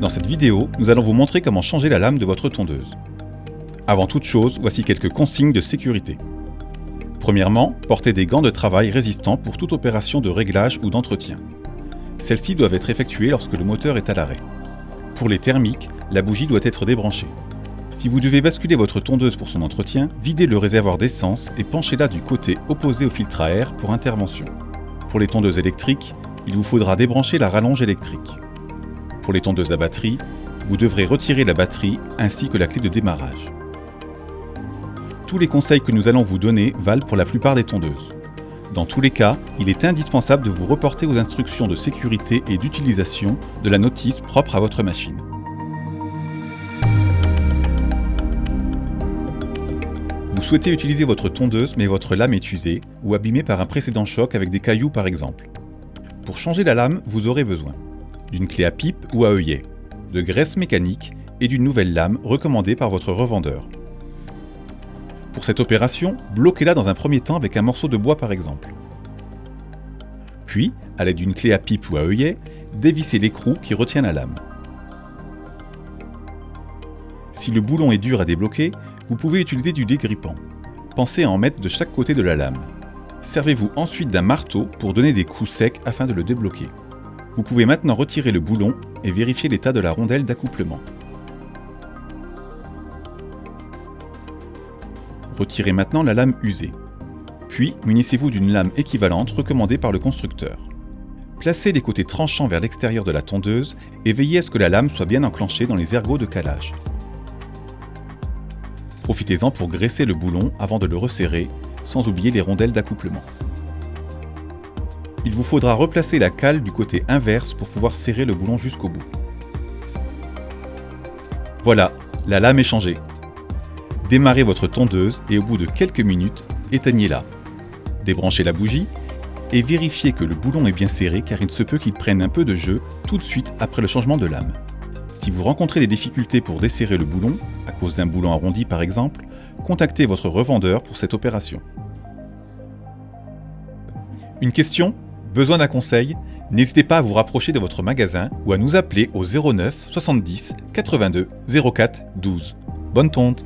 Dans cette vidéo, nous allons vous montrer comment changer la lame de votre tondeuse. Avant toute chose, voici quelques consignes de sécurité. Premièrement, portez des gants de travail résistants pour toute opération de réglage ou d'entretien. Celles-ci doivent être effectuées lorsque le moteur est à l'arrêt. Pour les thermiques, la bougie doit être débranchée. Si vous devez basculer votre tondeuse pour son entretien, videz le réservoir d'essence et penchez-la du côté opposé au filtre à air pour intervention. Pour les tondeuses électriques, il vous faudra débrancher la rallonge électrique. Pour les tondeuses à batterie, vous devrez retirer la batterie ainsi que la clé de démarrage. Tous les conseils que nous allons vous donner valent pour la plupart des tondeuses. Dans tous les cas, il est indispensable de vous reporter aux instructions de sécurité et d'utilisation de la notice propre à votre machine. Vous souhaitez utiliser votre tondeuse mais votre lame est usée ou abîmée par un précédent choc avec des cailloux par exemple. Pour changer la lame, vous aurez besoin d'une clé à pipe ou à œillet, de graisse mécanique et d'une nouvelle lame recommandée par votre revendeur. Pour cette opération, bloquez-la dans un premier temps avec un morceau de bois par exemple. Puis, à l'aide d'une clé à pipe ou à œillet, dévissez l'écrou qui retient la lame. Si le boulon est dur à débloquer, vous pouvez utiliser du dégrippant. Pensez à en mettre de chaque côté de la lame. Servez-vous ensuite d'un marteau pour donner des coups secs afin de le débloquer. Vous pouvez maintenant retirer le boulon et vérifier l'état de la rondelle d'accouplement. Retirez maintenant la lame usée. Puis, munissez-vous d'une lame équivalente recommandée par le constructeur. Placez les côtés tranchants vers l'extérieur de la tondeuse et veillez à ce que la lame soit bien enclenchée dans les ergots de calage. Profitez-en pour graisser le boulon avant de le resserrer, sans oublier les rondelles d'accouplement. Il vous faudra replacer la cale du côté inverse pour pouvoir serrer le boulon jusqu'au bout. Voilà, la lame est changée. Démarrez votre tondeuse et au bout de quelques minutes, éteignez-la. Débranchez la bougie et vérifiez que le boulon est bien serré car il se peut qu'il prenne un peu de jeu tout de suite après le changement de lame. Si vous rencontrez des difficultés pour desserrer le boulon, à cause d'un boulon arrondi par exemple, contactez votre revendeur pour cette opération. Une question ? Besoin d'un conseil ? N'hésitez pas à vous rapprocher de votre magasin ou à nous appeler au 09 70 82 04 12. Bonne tonte !